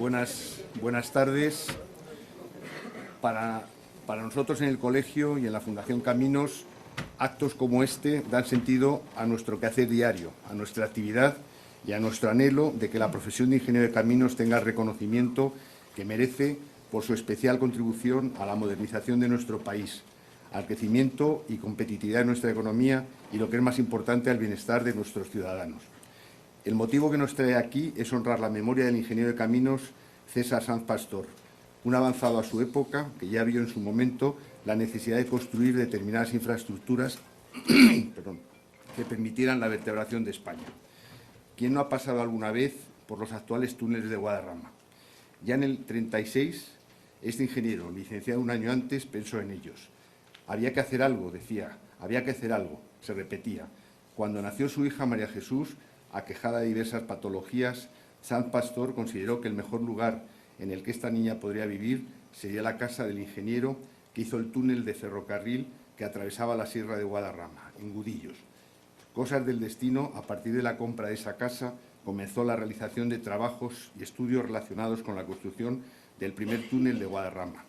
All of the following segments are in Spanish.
Buenas tardes. Para nosotros en el colegio y en la Fundación Caminos, actos como este dan sentido a nuestro quehacer diario, a nuestra actividad y a nuestro anhelo de que la profesión de ingeniero de caminos tenga el reconocimiento que merece por su especial contribución a la modernización de nuestro país, al crecimiento y competitividad de nuestra economía y, lo que es más importante, al bienestar de nuestros ciudadanos. El motivo que nos trae aquí es honrar la memoria del ingeniero de caminos César Sanz Pastor, un avanzado a su época que ya vio en su momento la necesidad de construir determinadas infraestructuras que permitieran la vertebración de España. ¿Quién no ha pasado alguna vez por los actuales túneles de Guadarrama? Ya en el 36, este ingeniero, licenciado un año antes, pensó en ellos. Había que hacer algo, decía, había que hacer algo, se repetía. Cuando nació su hija María Jesús, aquejada de diversas patologías, Sanz Pastor consideró que el mejor lugar en el que esta niña podría vivir sería la casa del ingeniero que hizo el túnel de ferrocarril que atravesaba la Sierra de Guadarrama, en Gudillos. Cosas del destino, a partir de la compra de esa casa, comenzó la realización de trabajos y estudios relacionados con la construcción del primer túnel de Guadarrama.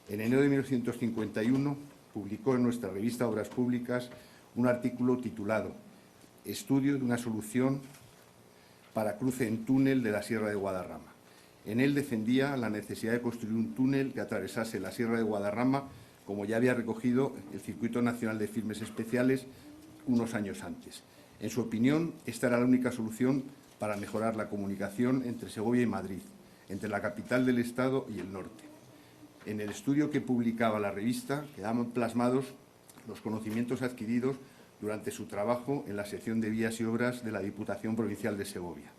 En enero de 1951 publicó en nuestra revista Obras Públicas un artículo titulado Estudio de una solución para cruce en túnel de la Sierra de Guadarrama. En él defendía la necesidad de construir un túnel que atravesase la Sierra de Guadarrama, como ya había recogido el Circuito Nacional de Firmes Especiales unos años antes. En su opinión, esta era la única solución para mejorar la comunicación entre Segovia y Madrid, entre la capital del Estado y el norte. En el estudio que publicaba la revista quedaban plasmados los conocimientos adquiridos durante su trabajo en la sección de Vías y Obras de la Diputación Provincial de Segovia.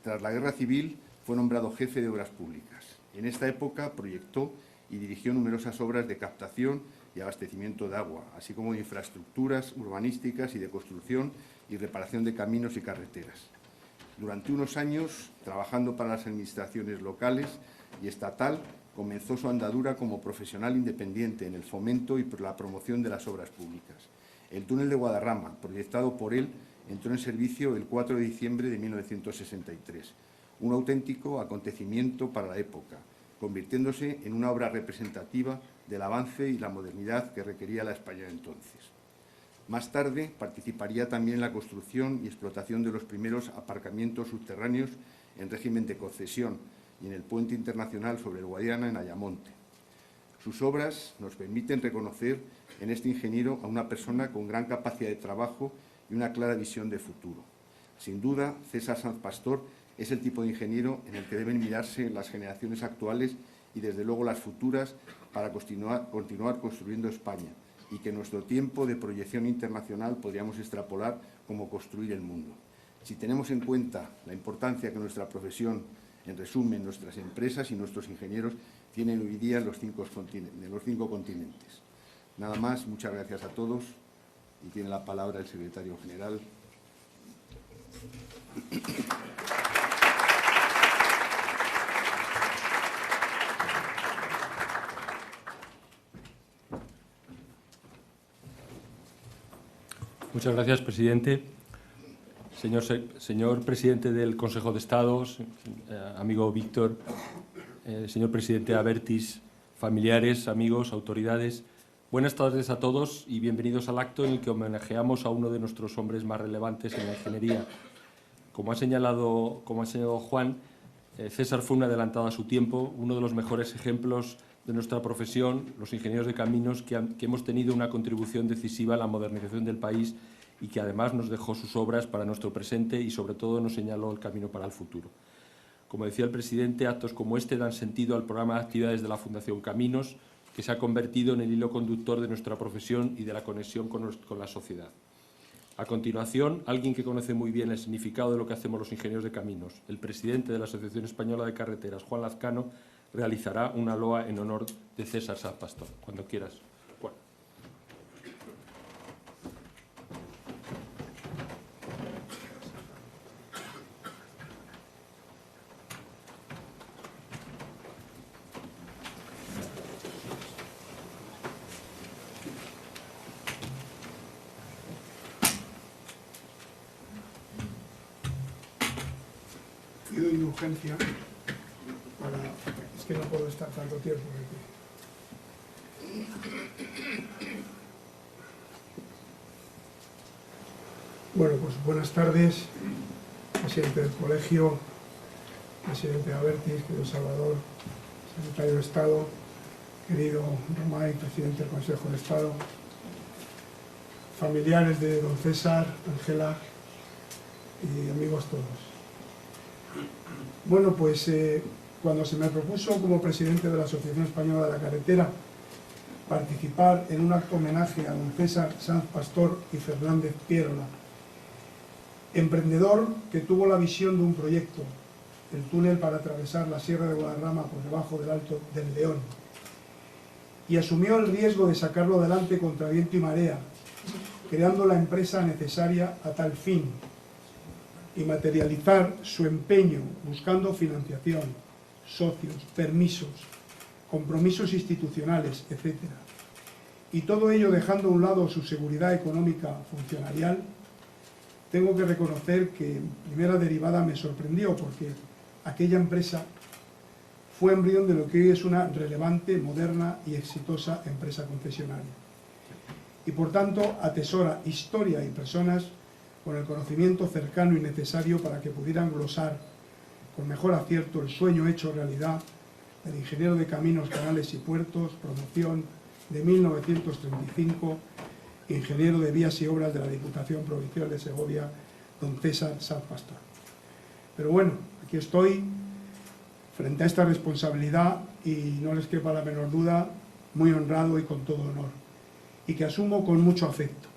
Tras la Guerra Civil fue nombrado jefe de Obras Públicas. En esta época proyectó y dirigió numerosas obras de captación y abastecimiento de agua, así como de infraestructuras urbanísticas y de construcción y reparación de caminos y carreteras. Durante unos años, trabajando para las administraciones locales y estatal, comenzó su andadura como profesional independiente en el fomento y la promoción de las obras públicas. El túnel de Guadarrama, proyectado por él, entró en servicio el 4 de diciembre de 1963, un auténtico acontecimiento para la época, convirtiéndose en una obra representativa del avance y la modernidad que requería la España de entonces. Más tarde participaría también en la construcción y explotación de los primeros aparcamientos subterráneos en régimen de concesión y en el puente internacional sobre el Guadiana en Ayamonte. Sus obras nos permiten reconocer en este ingeniero a una persona con gran capacidad de trabajo y una clara visión de futuro. Sin duda, César Sanz Pastor es el tipo de ingeniero en el que deben mirarse las generaciones actuales y, desde luego, las futuras para continuar construyendo España, y que en nuestro tiempo de proyección internacional podríamos extrapolar como construir el mundo. Si tenemos en cuenta la importancia que nuestra profesión, en resumen, nuestras empresas y nuestros ingenieros tienen hoy día en los 5 continentes. Nada más, muchas gracias a todos y tiene la palabra el secretario general. Muchas gracias, presidente. Señor presidente del Consejo de Estado, amigo Víctor, señor presidente Abertis, familiares, amigos, autoridades, buenas tardes a todos y bienvenidos al acto en el que homenajeamos a uno de nuestros hombres más relevantes en la ingeniería. Como ha señalado Juan, César fue un adelantado a su tiempo, uno de los mejores ejemplos de nuestra profesión, los ingenieros de caminos, que hemos tenido una contribución decisiva a la modernización del país y que además nos dejó sus obras para nuestro presente y sobre todo nos señaló el camino para el futuro. Como decía el presidente, actos como este dan sentido al programa de actividades de la Fundación Caminos, que se ha convertido en el hilo conductor de nuestra profesión y de la conexión con la sociedad. A continuación, alguien que conoce muy bien el significado de lo que hacemos los ingenieros de caminos, el presidente de la Asociación Española de Carreteras, Juan Lazcano, realizará una loa en honor de César Sanz Pastor. Cuando quieras, Juan. Pido indulgencia que no puedo estar tanto tiempo de pie. Bueno, pues buenas tardes, presidente del colegio, presidente Abertis, querido Salvador, secretario de Estado, querido Romay, presidente del Consejo de Estado, familiares de don César, Ángela y amigos todos. Bueno, pues cuando se me propuso como presidente de la Asociación Española de la Carretera participar en un acto homenaje a don César Sanz Pastor y Fernández Pierola, emprendedor que tuvo la visión de un proyecto, el túnel para atravesar la Sierra de Guadarrama por debajo del Alto del León, y asumió el riesgo de sacarlo adelante contra viento y marea, creando la empresa necesaria a tal fin, y materializar su empeño buscando financiación, socios, permisos, compromisos institucionales, etc. Y todo ello dejando a un lado su seguridad económica funcionarial. Tengo que reconocer que en primera derivada me sorprendió, porque aquella empresa fue embrión de lo que hoy es una relevante, moderna y exitosa empresa concesionaria. Y por tanto atesora historia y personas con el conocimiento cercano y necesario para que pudieran glosar con mejor acierto el sueño hecho realidad del ingeniero de Caminos, Canales y Puertos, promoción de 1935, ingeniero de Vías y Obras de la Diputación Provincial de Segovia, don César Sanz Pastor. Pero bueno, aquí estoy frente a esta responsabilidad y no les quepa la menor duda, muy honrado y con todo honor, y que asumo con mucho afecto,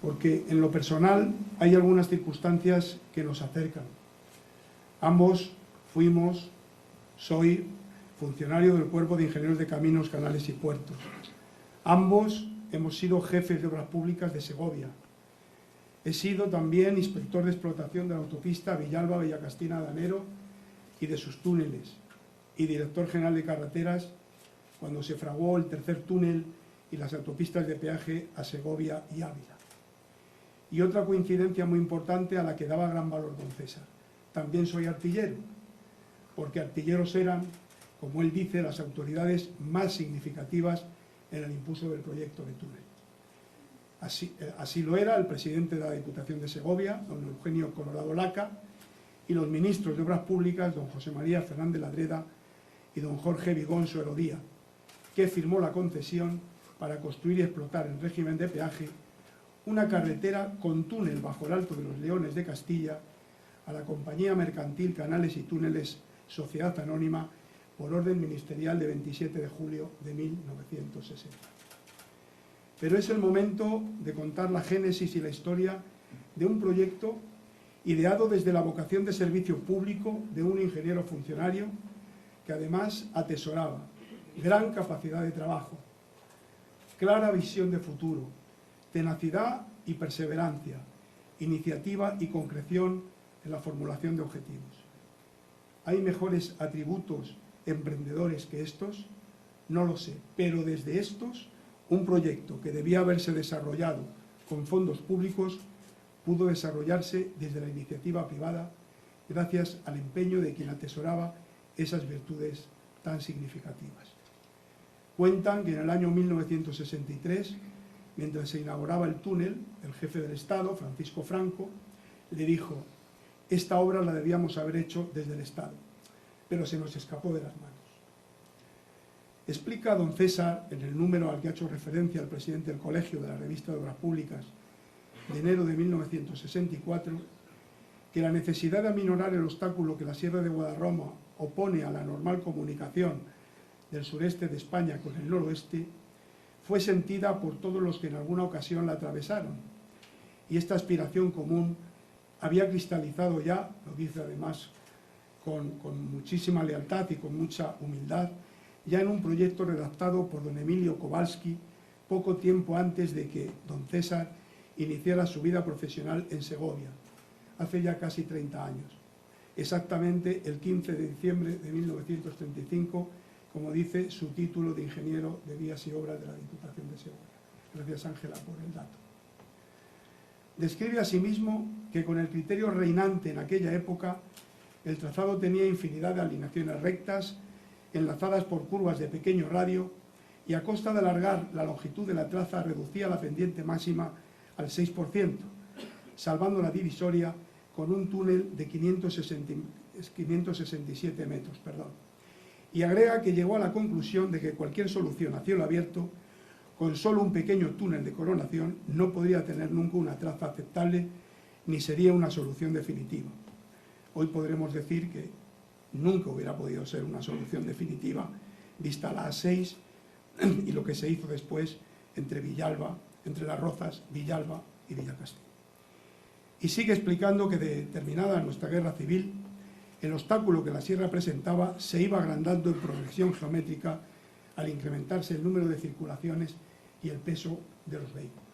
porque en lo personal hay algunas circunstancias que nos acercan. Ambos soy funcionario del Cuerpo de Ingenieros de Caminos, Canales y Puertos. Ambos hemos sido jefes de obras públicas de Segovia. He sido también inspector de explotación de la autopista Villalba-Villacastina-Danero y de sus túneles, y director general de carreteras cuando se fraguó el tercer túnel y las autopistas de peaje a Segovia y Ávila. Y otra coincidencia muy importante a la que daba gran valor don César: también soy artillero, porque artilleros eran, como él dice, las autoridades más significativas en el impulso del proyecto de túnel. Así lo era el presidente de la Diputación de Segovia, don Eugenio Colorado Laca, y los ministros de Obras Públicas, don José María Fernández Ladreda y don Jorge Vigón Soerodía, que firmó la concesión para construir y explotar en régimen de peaje una carretera con túnel bajo el Alto de los Leones de Castilla a la Compañía Mercantil Canales y Túneles Sociedad Anónima por orden ministerial de 27 de julio de 1960. Pero es el momento de contar la génesis y la historia de un proyecto ideado desde la vocación de servicio público de un ingeniero funcionario que además atesoraba gran capacidad de trabajo, clara visión de futuro, tenacidad y perseverancia, iniciativa y concreción en la formulación de objetivos. ¿Hay mejores atributos emprendedores que estos? No lo sé, pero desde estos, un proyecto que debía haberse desarrollado con fondos públicos pudo desarrollarse desde la iniciativa privada gracias al empeño de quien atesoraba esas virtudes tan significativas. Cuentan que en el año 1963, mientras se inauguraba el túnel, el jefe del Estado, Francisco Franco, le dijo: esta obra la debíamos haber hecho desde el Estado, pero se nos escapó de las manos. Explica don César, en el número al que ha hecho referencia el presidente del Colegio de la Revista de Obras Públicas de enero de 1964, que la necesidad de aminorar el obstáculo que la Sierra de Guadarrama opone a la normal comunicación del sureste de España con el noroeste fue sentida por todos los que en alguna ocasión la atravesaron, y esta aspiración común había cristalizado ya, lo dice además con muchísima lealtad y con mucha humildad, ya en un proyecto redactado por don Emilio Kowalski poco tiempo antes de que don César iniciara su vida profesional en Segovia, hace ya casi 30 años, exactamente el 15 de diciembre de 1935, como dice su título de ingeniero de Vías y Obras de la Diputación de Segovia. Gracias, Ángela, por el dato. Describe asimismo que con el criterio reinante en aquella época, el trazado tenía infinidad de alineaciones rectas enlazadas por curvas de pequeño radio, y a costa de alargar la longitud de la traza reducía la pendiente máxima al 6%, salvando la divisoria con un túnel de 567 metros. Y agrega que llegó a la conclusión de que cualquier solución a cielo abierto, con solo un pequeño túnel de coronación, no podría tener nunca una traza aceptable ni sería una solución definitiva. Hoy podremos decir que nunca hubiera podido ser una solución definitiva, vista la A6 y lo que se hizo después entre Las Rozas, Villalba y Villacastín. Y sigue explicando que, terminada nuestra guerra civil, el obstáculo que la sierra presentaba se iba agrandando en progresión geométrica al incrementarse el número de circulaciones y el peso de los vehículos.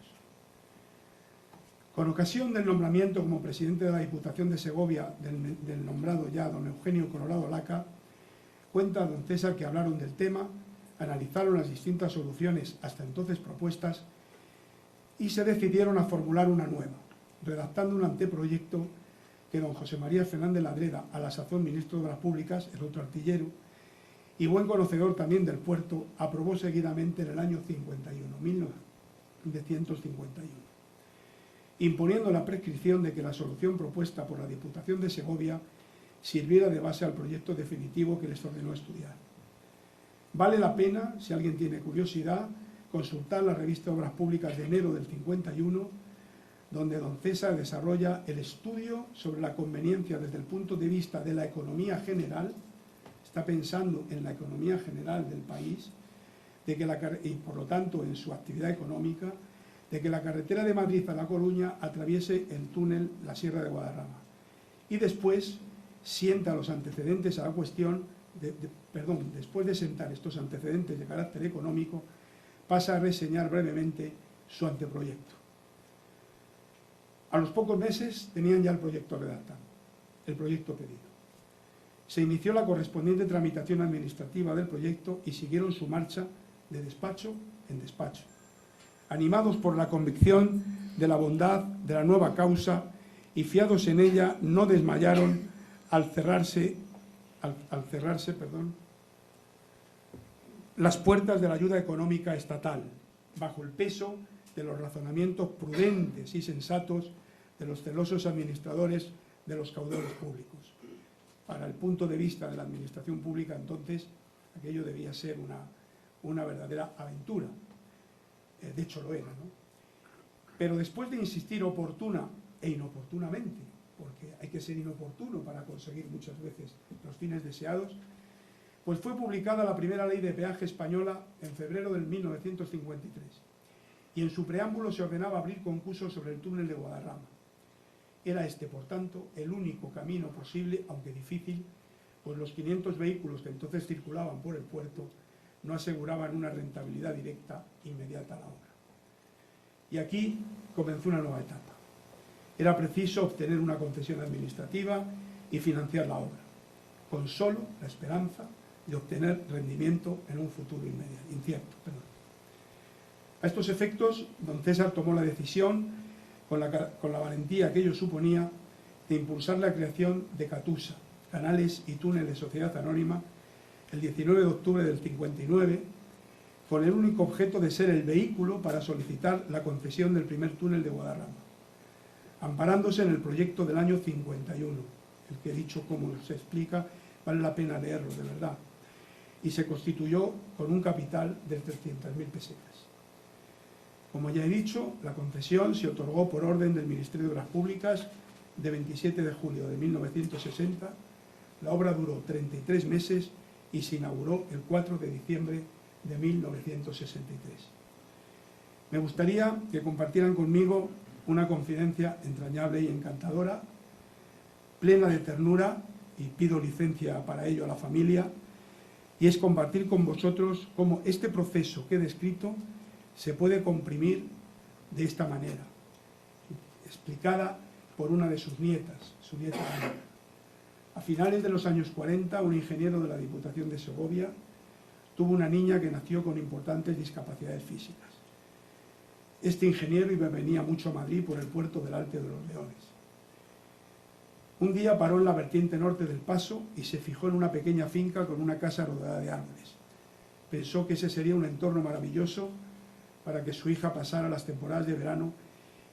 Con ocasión del nombramiento como presidente de la Diputación de Segovia del nombrado ya don Eugenio Colorado Laca, cuenta don César que hablaron del tema, analizaron las distintas soluciones hasta entonces propuestas y se decidieron a formular una nueva, redactando un anteproyecto que don José María Fernández Ladreda, a la sazón ministro de Obras Públicas, el otro artillero, y buen conocedor también del puerto, aprobó seguidamente en el año 1951, imponiendo la prescripción de que la solución propuesta por la Diputación de Segovia sirviera de base al proyecto definitivo que les ordenó estudiar. Vale la pena, si alguien tiene curiosidad, consultar la revista Obras Públicas de enero del 51, donde don César desarrolla el estudio sobre la conveniencia desde el punto de vista de la economía general, está pensando en la economía general del país, y por lo tanto en su actividad económica, de que la carretera de Madrid a La Coruña atraviese el túnel la Sierra de Guadarrama. Y después sienta los antecedentes a la cuestión, después de sentar estos antecedentes de carácter económico, pasa a reseñar brevemente su anteproyecto. A los pocos meses tenían ya el proyecto redactado, el proyecto pedido. Se inició la correspondiente tramitación administrativa del proyecto y siguieron su marcha de despacho en despacho, animados por la convicción de la bondad de la nueva causa y fiados en ella, no desmayaron al cerrarse las puertas de la ayuda económica estatal, bajo el peso de los razonamientos prudentes y sensatos de los celosos administradores de los caudales públicos. Para el punto de vista de la administración pública, entonces, aquello debía ser una verdadera aventura. De hecho lo era, ¿no? Pero después de insistir oportuna e inoportunamente, porque hay que ser inoportuno para conseguir muchas veces los fines deseados, pues fue publicada la primera ley de peaje española en febrero del 1953, y en su preámbulo se ordenaba abrir concursos sobre el túnel de Guadarrama. Era este, por tanto, el único camino posible, aunque difícil, pues los 500 vehículos que entonces circulaban por el puerto no aseguraban una rentabilidad directa inmediata a la obra. Y aquí comenzó una nueva etapa. Era preciso obtener una concesión administrativa y financiar la obra, con solo la esperanza de obtener rendimiento en un futuro incierto. A estos efectos, don César tomó la decisión, con la valentía que ello suponía, de impulsar la creación de Catusa, Canales y Túneles Sociedad Anónima, el 19 de octubre del 59, con el único objeto de ser el vehículo para solicitar la concesión del primer túnel de Guadarrama, amparándose en el proyecto del año 51, el que he dicho, como se explica, vale la pena leerlo de verdad, y se constituyó con un capital de 300.000 pesetas. Como ya he dicho, la concesión se otorgó por orden del Ministerio de Obras Públicas de 27 de julio de 1960, la obra duró 33 meses y se inauguró el 4 de diciembre de 1963. Me gustaría que compartieran conmigo una confidencia entrañable y encantadora, plena de ternura, y pido licencia para ello a la familia, y es compartir con vosotros cómo este proceso que he descrito se puede comprimir de esta manera, explicada por una de sus nietas, su nieta Ana. A finales de los años 40, un ingeniero de la Diputación de Segovia tuvo una niña que nació con importantes discapacidades físicas. Este ingeniero iba y venía mucho a Madrid por el puerto del Alte de los Leones. Un día paró en la vertiente norte del paso y se fijó en una pequeña finca con una casa rodeada de árboles. Pensó que ese sería un entorno maravilloso para que su hija pasara las temporadas de verano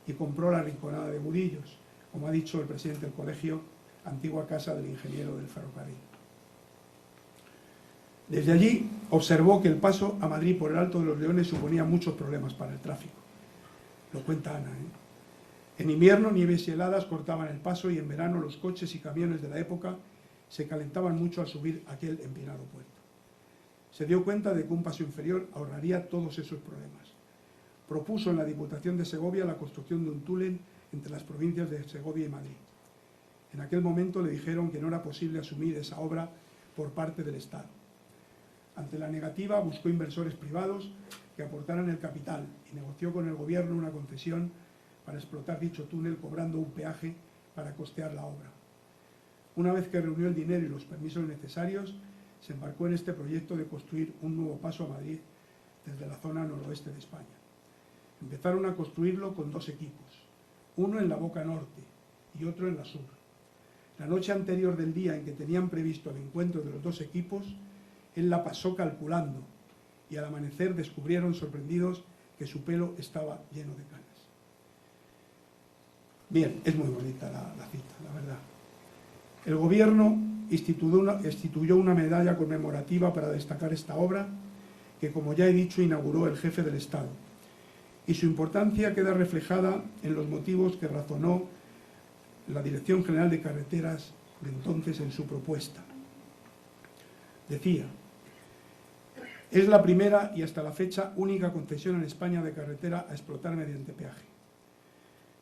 y compró la Rinconada de Budillos, como ha dicho el presidente del colegio, antigua casa del ingeniero del ferrocarril. Desde allí observó que el paso a Madrid por el Alto de los Leones suponía muchos problemas para el tráfico. Lo cuenta Ana, En invierno, nieves y heladas cortaban el paso y en verano los coches y camiones de la época se calentaban mucho al subir aquel empinado puerto. Se dio cuenta de que un paso inferior ahorraría todos esos problemas. Propuso en la Diputación de Segovia la construcción de un túnel entre las provincias de Segovia y Madrid. En aquel momento le dijeron que no era posible asumir esa obra por parte del Estado. Ante la negativa, buscó inversores privados que aportaran el capital y negoció con el gobierno una concesión para explotar dicho túnel cobrando un peaje para costear la obra. Una vez que reunió el dinero y los permisos necesarios, se embarcó en este proyecto de construir un nuevo paso a Madrid desde la zona noroeste de España. Empezaron a construirlo con 2 equipos, uno en la boca norte y otro en la sur. La noche anterior del día en que tenían previsto el encuentro de los 2 equipos, él la pasó calculando y al amanecer descubrieron sorprendidos que su pelo estaba lleno de canas. Bien, es muy bonita la cita, la verdad. El gobierno instituyó una medalla conmemorativa para destacar esta obra que, como ya he dicho, inauguró el jefe del Estado. Y su importancia queda reflejada en los motivos que razonó la Dirección General de Carreteras de entonces en su propuesta. Decía: es la primera y hasta la fecha única concesión en España de carretera a explotar mediante peaje.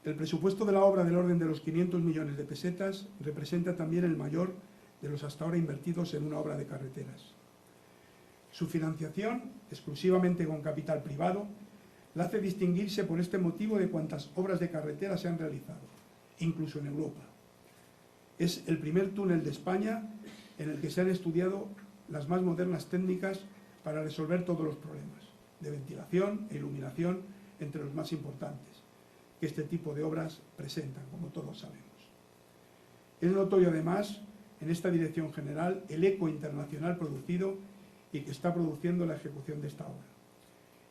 El presupuesto de la obra del orden de los 500 millones de pesetas representa también el mayor de los hasta ahora invertidos en una obra de carreteras. Su financiación, exclusivamente con capital privado, la hace distinguirse por este motivo de cuantas obras de carretera se han realizado, incluso en Europa. Es el primer túnel de España en el que se han estudiado las más modernas técnicas para resolver todos los problemas de ventilación e iluminación, entre los más importantes que este tipo de obras presentan, como todos sabemos. Es notorio además en esta dirección general el eco internacional producido y que está produciendo la ejecución de esta obra.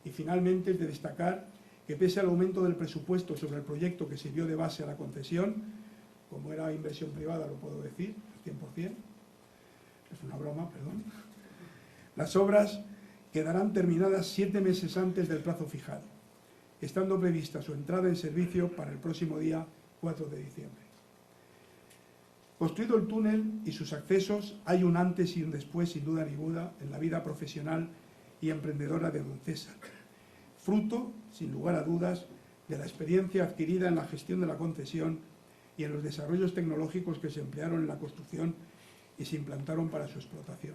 Y finalmente es de destacar que pese al aumento del presupuesto sobre el proyecto que sirvió de base a la concesión, como era inversión privada, lo puedo decir, al 100%, es una broma, perdón, las obras quedarán terminadas 7 meses antes del plazo fijado, estando prevista su entrada en servicio para el próximo día 4 de diciembre. Construido el túnel y sus accesos, hay un antes y un después, sin duda ninguna, en la vida profesional y emprendedora de don César, fruto, sin lugar a dudas, de la experiencia adquirida en la gestión de la concesión y en los desarrollos tecnológicos que se emplearon en la construcción y se implantaron para su explotación.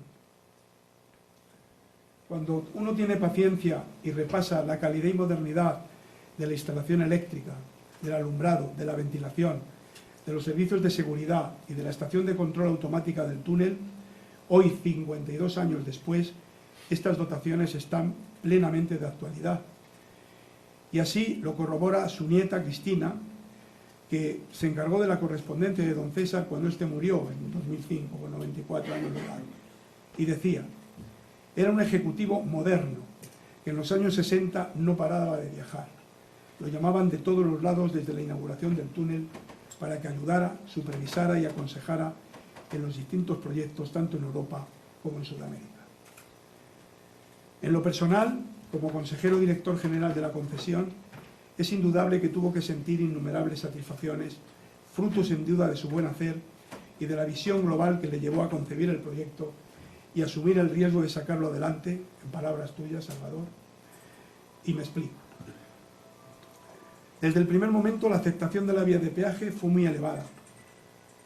Cuando uno tiene paciencia y repasa la calidad y modernidad de la instalación eléctrica, del alumbrado, de la ventilación, de los servicios de seguridad y de la estación de control automática del túnel, hoy, 52 años después, estas dotaciones están plenamente de actualidad. Y así lo corrobora su nieta Cristina, que se encargó de la correspondencia de don César cuando éste murió en 2005, con 94 años de edad. Y decía: era un ejecutivo moderno, que en los años 60 no paraba de viajar. Lo llamaban de todos los lados desde la inauguración del túnel para que ayudara, supervisara y aconsejara en los distintos proyectos, tanto en Europa como en Sudamérica. En lo personal, como consejero director general de la concesión, es indudable que tuvo que sentir innumerables satisfacciones, fruto sin duda de su buen hacer y de la visión global que le llevó a concebir el proyecto y asumir el riesgo de sacarlo adelante, en palabras tuyas, Salvador, y me explico. Desde el primer momento la aceptación de la vía de peaje fue muy elevada,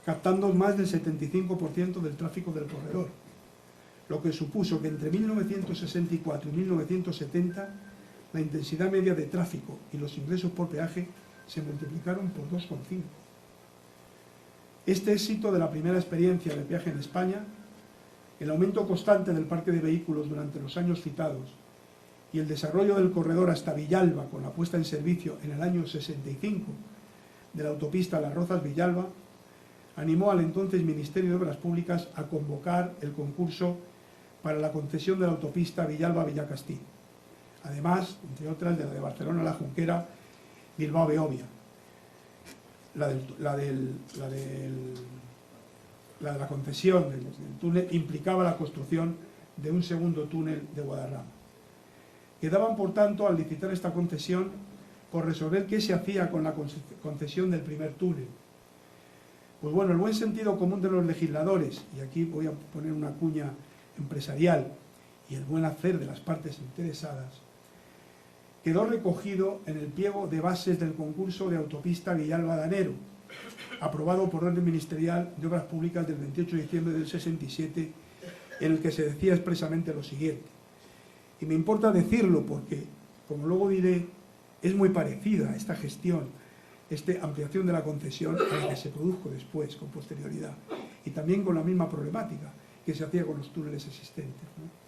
captando más del 75% del tráfico del corredor, lo que supuso que entre 1964 y 1970 la intensidad media de tráfico y los ingresos por peaje se multiplicaron por 2,5. Este éxito de la primera experiencia de peaje en España, el aumento constante del parque de vehículos durante los años citados y el desarrollo del corredor hasta Villalba con la puesta en servicio en el año 65 de la autopista Las Rozas-Villalba, animó al entonces Ministerio de Obras Públicas a convocar el concurso para la concesión de la autopista Villalba-Villacastín. Además, entre otras, de la de Barcelona-La Junquera, Bilbao-Beovia. La de la concesión del túnel implicaba la construcción de un segundo túnel de Guadarrama. Quedaban, por tanto, al licitar esta concesión, por resolver qué se hacía con la concesión del primer túnel. Pues bueno, el buen sentido común de los legisladores, y aquí voy a poner una cuña empresarial, y el buen hacer de las partes interesadas, quedó recogido en el pliego de bases del concurso de autopista Villalba-Danero, aprobado por orden ministerial de Obras Públicas del 28 de diciembre del 67, en el que se decía expresamente lo siguiente. Y me importa decirlo porque, como luego diré, es muy parecida esta gestión, esta ampliación de la concesión a la que se produjo después, con posterioridad, y también con la misma problemática que se hacía con los túneles existentes, ¿no?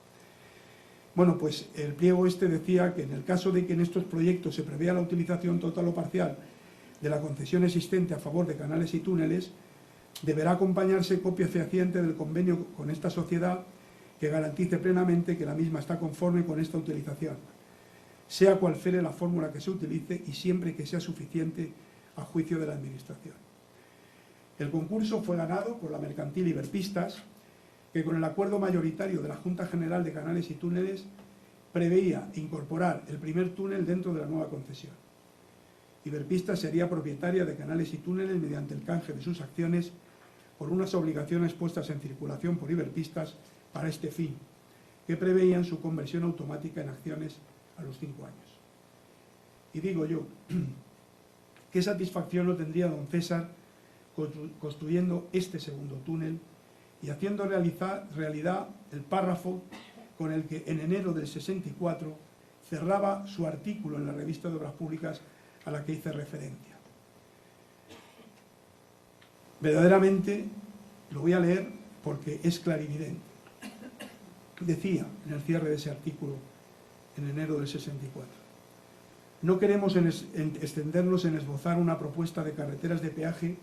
Bueno, pues el pliego este decía que en el caso de que en estos proyectos se prevea la utilización total o parcial de la concesión existente a favor de canales y túneles, deberá acompañarse copia fehaciente del convenio con esta sociedad que garantice plenamente que la misma está conforme con esta utilización, sea cual fuere la fórmula que se utilice y siempre que sea suficiente a juicio de la Administración. El concurso fue ganado por la mercantil Iberpistas, que con el acuerdo mayoritario de la Junta General de Canales y Túneles preveía incorporar el primer túnel dentro de la nueva concesión. Iberpistas sería propietaria de canales y túneles mediante el canje de sus acciones por unas obligaciones puestas en circulación por Iberpistas para este fin, que preveían su conversión automática en acciones a los 5 años. Y digo yo, ¿qué satisfacción no tendría don César construyendo este segundo túnel y haciendo realidad el párrafo con el que en enero del 64 cerraba su artículo en la revista de Obras Públicas a la que hice referencia? Verdaderamente lo voy a leer porque es clarividente. Decía en el cierre de ese artículo en enero del 64: no queremos extendernos en esbozar una propuesta de carreteras de peaje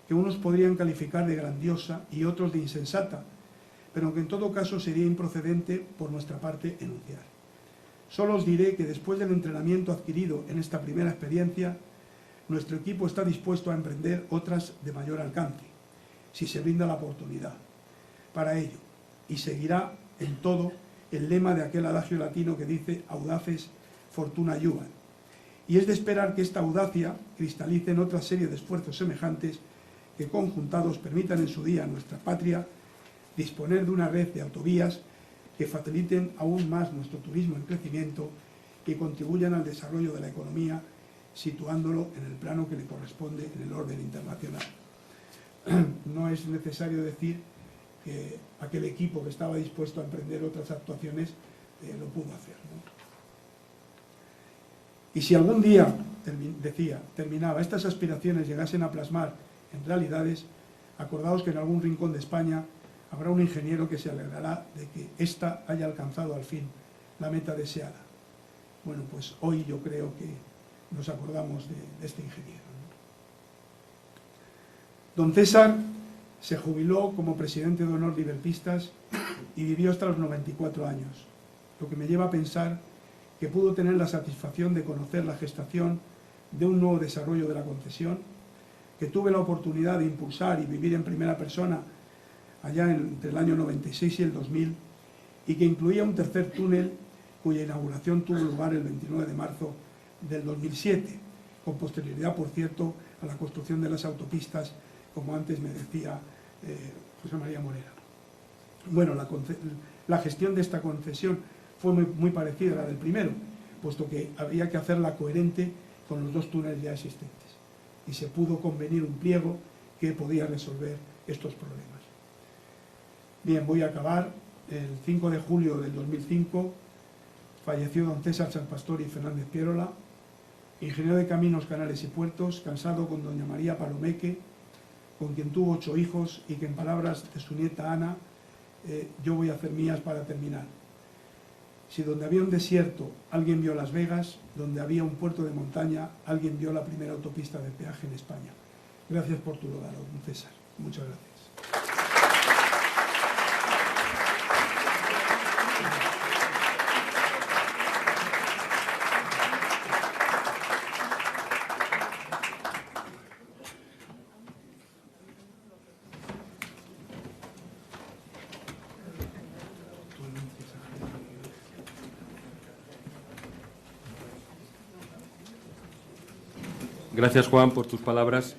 que unos podrían calificar de grandiosa y otros de insensata, pero que en todo caso sería improcedente por nuestra parte enunciar. Solo os diré que después del entrenamiento adquirido en esta primera experiencia, nuestro equipo está dispuesto a emprender otras de mayor alcance, si se brinda la oportunidad para ello, y seguirá en todo el lema de aquel adagio latino que dice audaces fortuna iubat, y es de esperar que esta audacia cristalice en otra serie de esfuerzos semejantes que conjuntados permitan en su día a nuestra patria disponer de una red de autovías que faciliten aún más nuestro turismo en crecimiento y contribuyan al desarrollo de la economía, situándolo en el plano que le corresponde en el orden internacional. No es necesario decir que aquel equipo que estaba dispuesto a emprender otras actuaciones lo pudo hacer, ¿no? Y si algún día, decía, terminaba, estas aspiraciones llegasen a plasmar en realidades, acordaos que en algún rincón de España habrá un ingeniero que se alegrará de que ésta haya alcanzado al fin la meta deseada. Bueno, pues hoy yo creo que nos acordamos de este ingeniero, ¿no? Don César se jubiló como presidente de honor de Iberpistas y vivió hasta los 94 años, lo que me lleva a pensar que pudo tener la satisfacción de conocer la gestación de un nuevo desarrollo de la concesión, que tuve la oportunidad de impulsar y vivir en primera persona allá entre el año 96 y el 2000, y que incluía un tercer túnel cuya inauguración tuvo lugar el 29 de marzo del 2007, con posterioridad, por cierto, a la construcción de las autopistas, como antes me decía José María Morera. Bueno, la gestión de esta concesión fue muy parecida a la del primero, puesto que había que hacerla coherente con los dos túneles ya existentes, y se pudo convenir un pliego que podía resolver estos problemas. Bien, voy a acabar. El 5 de julio del 2005 falleció don César Sanpastori Fernández Pierola, ingeniero de caminos, canales y puertos, casado con doña María Palomeque, con quien tuvo 8 hijos y que, en palabras de su nieta Ana, yo voy a hacer mías para terminar: si donde había un desierto alguien vio Las Vegas, donde había un puerto de montaña alguien vio la primera autopista de peaje en España. Gracias por tu regalo, don César. Muchas gracias. Gracias, Juan, por tus palabras.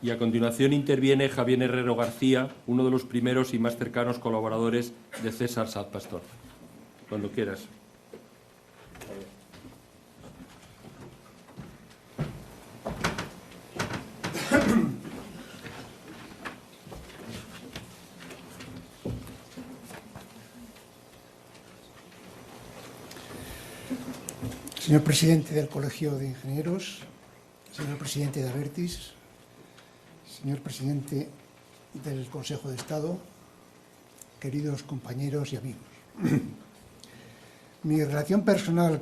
Y a continuación interviene Javier Herrero García, uno de los primeros y más cercanos colaboradores de César Saz Pastor. Cuando quieras. Señor presidente del Colegio de Ingenieros, señor presidente de Abertis, señor presidente del Consejo de Estado, queridos compañeros y amigos. Mi relación personal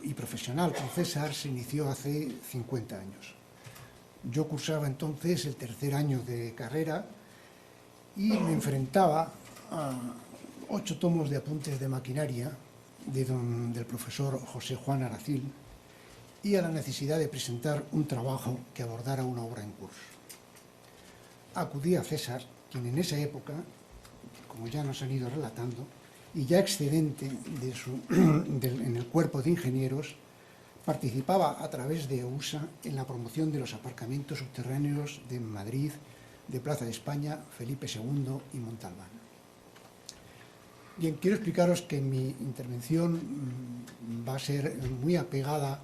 y profesional con César se inició hace 50 años. Yo cursaba entonces el tercer año de carrera y me enfrentaba a 8 tomos de apuntes de maquinaria del profesor José Juan Aracil y a la necesidad de presentar un trabajo que abordara una obra en curso. Acudí a César, quien en esa época, como ya nos han ido relatando, y ya excedente en el cuerpo de ingenieros, participaba a través de EUSA en la promoción de los aparcamientos subterráneos de Madrid, de Plaza de España, Felipe II y Montalbán. Bien, quiero explicaros que mi intervención va a ser muy apegada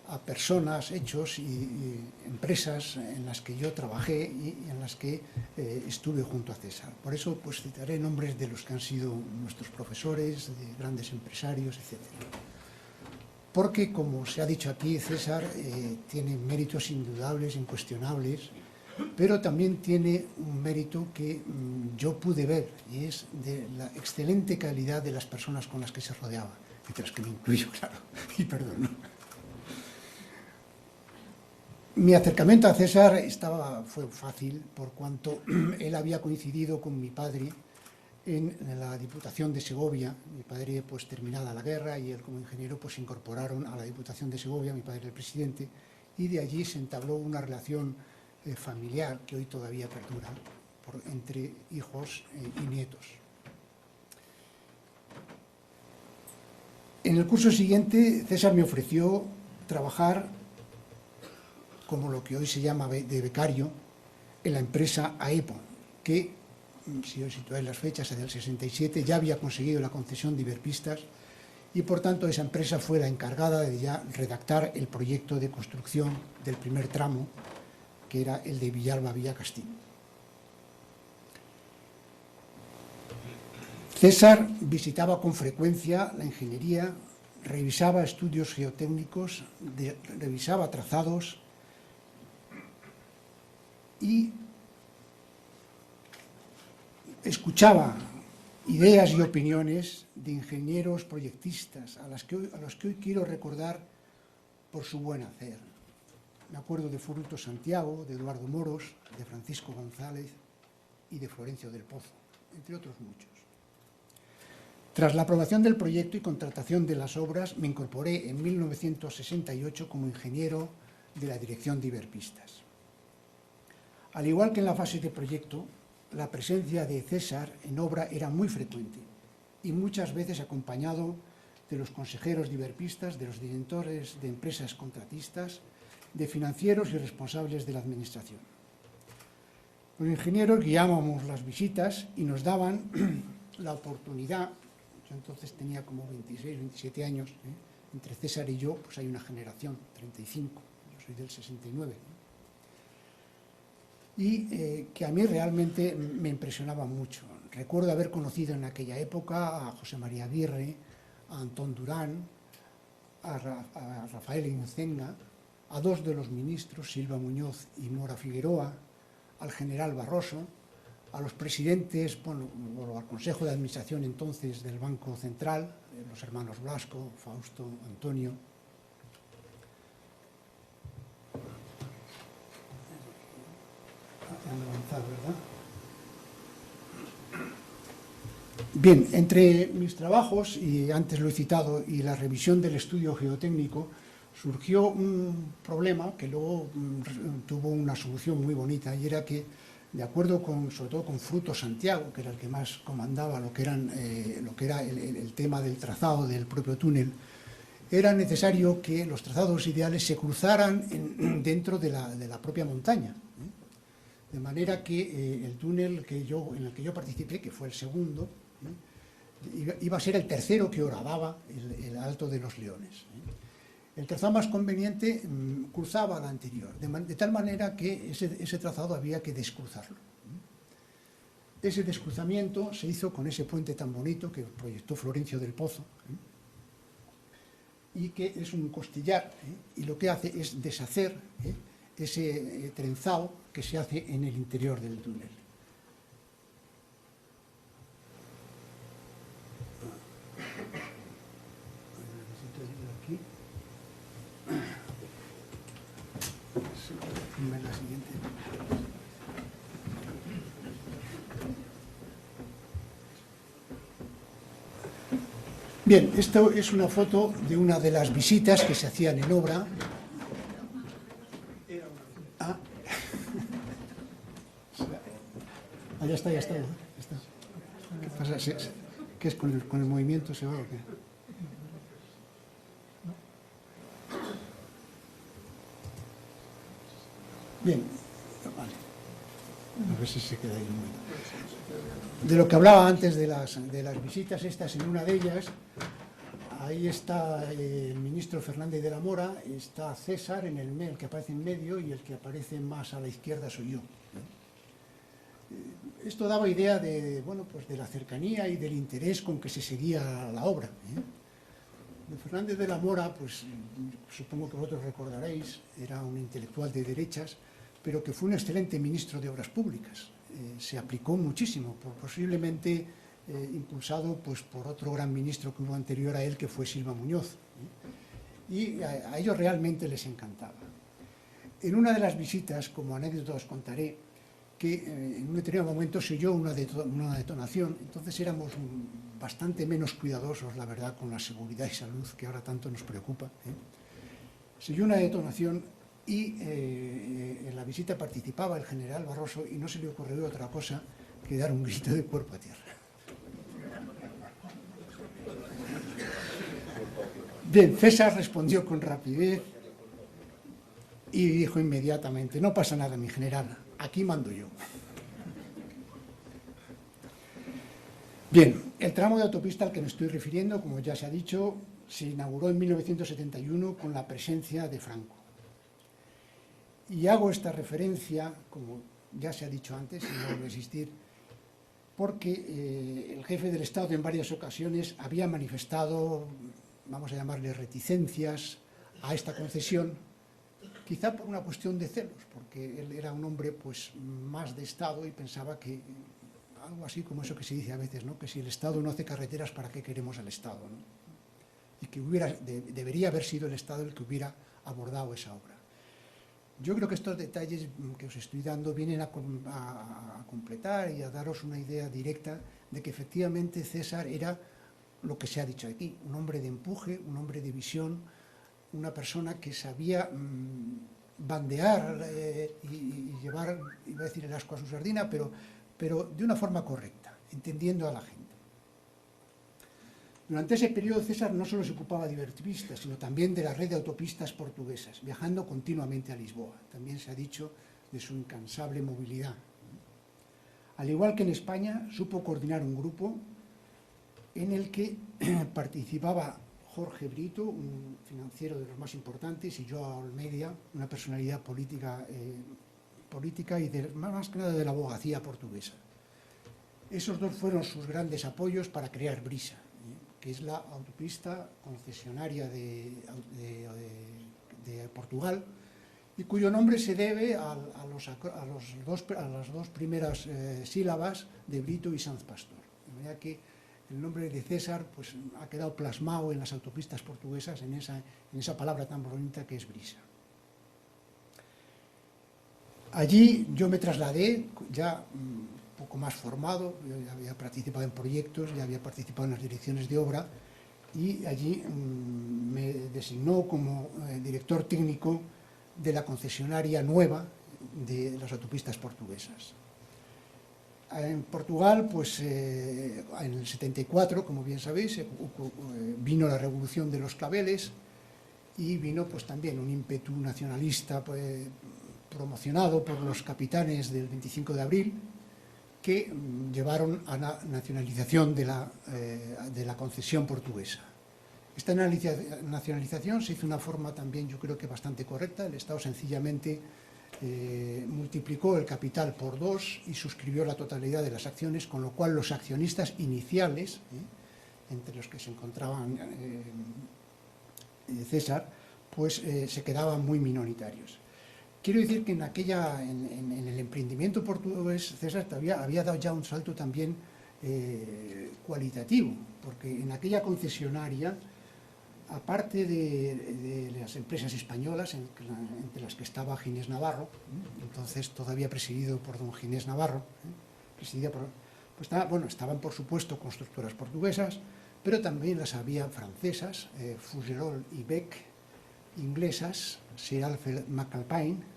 a personas, hechos y empresas en las que yo trabajé y en las que estuve junto a César. Por eso pues citaré nombres de los que han sido nuestros profesores, de grandes empresarios, etc. Porque, como se ha dicho aquí, César tiene méritos indudables, incuestionables, pero también tiene un mérito que yo pude ver, y es de la excelente calidad de las personas con las que se rodeaba, entre las que me incluyo, claro, y perdón. Mi acercamiento a César fue fácil, por cuanto él había coincidido con mi padre en la Diputación de Segovia. Mi padre, pues terminada la guerra, y él como ingeniero, pues se incorporaron a la Diputación de Segovia, mi padre era el presidente, y de allí se entabló una relación familiar que hoy todavía perdura entre hijos y nietos. En el curso siguiente, César me ofreció trabajar como lo que hoy se llama de becario en la empresa AEPO, que, si os situáis las fechas, en el 67 ya había conseguido la concesión de Iberpistas, y por tanto esa empresa fue la encargada de ya redactar el proyecto de construcción del primer tramo, que era el de Villalba-Villacastín. César visitaba con frecuencia la ingeniería, revisaba estudios geotécnicos, revisaba trazados y escuchaba ideas y opiniones de ingenieros proyectistas a los que hoy quiero recordar por su buen hacer. Me acuerdo de Fruto Santiago, de Eduardo Moros, de Francisco González y de Florencio del Pozo, entre otros muchos. Tras la aprobación del proyecto y contratación de las obras, me incorporé en 1968 como ingeniero de la dirección de Iberpistas. Al igual que en la fase de proyecto, la presencia de César en obra era muy frecuente y muchas veces acompañado de los consejeros de Iberpistas, de los directores de empresas contratistas, de financieros y responsables de la administración. Los ingenieros guiábamos las visitas y nos daban la oportunidad. Yo entonces tenía como 26, 27 años, entre César y yo pues hay una generación, 35, yo soy del 69, y que a mí realmente me impresionaba mucho. Recuerdo haber conocido en aquella época a José María Aguirre, a Antón Durán, a Rafael Incenga, a dos de los ministros, Silva Muñoz y Mora Figueroa, al general Barroso, a los presidentes, bueno, al Consejo de Administración entonces del Banco Central, los hermanos Blasco, Fausto, Antonio. Déjame avanzar, ¿verdad? Bien, entre mis trabajos, y antes lo he citado, y la revisión del estudio geotécnico, surgió un problema que luego tuvo una solución muy bonita, y era que, de acuerdo con, sobre todo con Fruto Santiago, que era el que más comandaba lo que era el tema del trazado del propio túnel, era necesario que los trazados ideales se cruzaran dentro de la propia montaña. De manera que el túnel en el que yo participé, que fue el segundo, iba a ser el tercero que horadaba el Alto de los Leones. El trazado más conveniente cruzaba al anterior, de tal manera que ese trazado había que descruzarlo. Ese descruzamiento se hizo con ese puente tan bonito que proyectó Florencio del Pozo, y que es un costillar, y lo que hace es deshacer ese trenzado que se hace en el interior del túnel. Aquí. La siguiente. Bien, esto es una foto de una de las visitas que se hacían en obra. Ya está. ¿Qué pasa? ¿Qué es con el movimiento? ¿Se va o qué? Bien, vale. A ver si se queda ahí un momento. De lo que hablaba antes de las visitas estas, en una de ellas, ahí está el ministro Fernández de la Mora, está César, el que aparece en medio, y el que aparece más a la izquierda soy yo. Esto daba idea de la cercanía y del interés con que se seguía la obra. Fernández de la Mora, pues supongo que vosotros recordaréis, era un intelectual de derechas, pero que fue un excelente ministro de Obras Públicas. Se aplicó muchísimo, posiblemente impulsado pues, por otro gran ministro que hubo anterior a él, que fue Silva Muñoz. Y a ellos realmente les encantaba. En una de las visitas, como anécdota os contaré, que en un determinado momento se oyó una detonación, entonces éramos bastante menos cuidadosos, la verdad, con la seguridad y salud que ahora tanto nos preocupa. Se oyó una detonación y en la visita participaba el general Barroso y no se le ocurrió otra cosa que dar un grito de cuerpo a tierra. Bien, César respondió con rapidez y dijo inmediatamente: no pasa nada, mi general, aquí mando yo. Bien, el tramo de autopista al que me estoy refiriendo, como ya se ha dicho, se inauguró en 1971 con la presencia de Franco. Y hago esta referencia, como ya se ha dicho antes, y no voy a insistir, porque el jefe del Estado en varias ocasiones había manifestado, vamos a llamarle reticencias, a esta concesión, quizá por una cuestión de celos, porque él era un hombre pues más de Estado y pensaba que algo así como eso que se dice a veces, ¿no? Que si el Estado no hace carreteras, ¿para qué queremos al Estado, ¿no? Y que debería haber sido el Estado el que hubiera abordado esa obra. Yo creo que estos detalles que os estoy dando vienen a completar y a daros una idea directa de que efectivamente César era lo que se ha dicho aquí, un hombre de empuje, un hombre de visión, una persona que sabía bandear y llevar, iba a decir el asco a su sardina, pero de una forma correcta, entendiendo a la gente. Durante ese periodo César no solo se ocupaba de Ibertubista, sino también de la red de autopistas portuguesas, viajando continuamente a Lisboa. También se ha dicho de su incansable movilidad. Al igual que en España, supo coordinar un grupo en el que participaba Jorge Brito, un financiero de los más importantes, y Joao Almeida, una personalidad política y más que nada de la abogacía portuguesa. Esos dos fueron sus grandes apoyos para crear Brisa, que es la autopista concesionaria de Portugal, y cuyo nombre se debe a las dos primeras sílabas de Brito y Sanz Pastor. De manera que el nombre de César pues, ha quedado plasmado en las autopistas portuguesas en esa palabra tan bonita que es Brisa. Allí yo me trasladé ya un poco más formado, yo ya había participado en proyectos, ya había participado en las direcciones de obra, y allí me designó como director técnico de la concesionaria nueva de las autopistas portuguesas. En Portugal, pues en el 74, como bien sabéis, vino la revolución de los claveles y vino pues también un ímpetu nacionalista pues, promocionado por los capitanes del 25 de abril que llevaron a la nacionalización de la concesión portuguesa. Esta nacionalización se hizo de una forma también, yo creo que bastante correcta. El Estado sencillamente multiplicó el capital por 2 y suscribió la totalidad de las acciones, con lo cual los accionistas iniciales, entre los que se encontraban César, pues se quedaban muy minoritarios. Quiero decir que en el emprendimiento portugués César había dado ya un salto también cualitativo, porque en aquella concesionaria, aparte de las empresas españolas, entre las que estaba Ginés Navarro, entonces todavía presidido por don Ginés Navarro, estaban por supuesto constructoras portuguesas, pero también las había francesas, Fougerolles y Beck, inglesas, Sir Alfred McAlpine,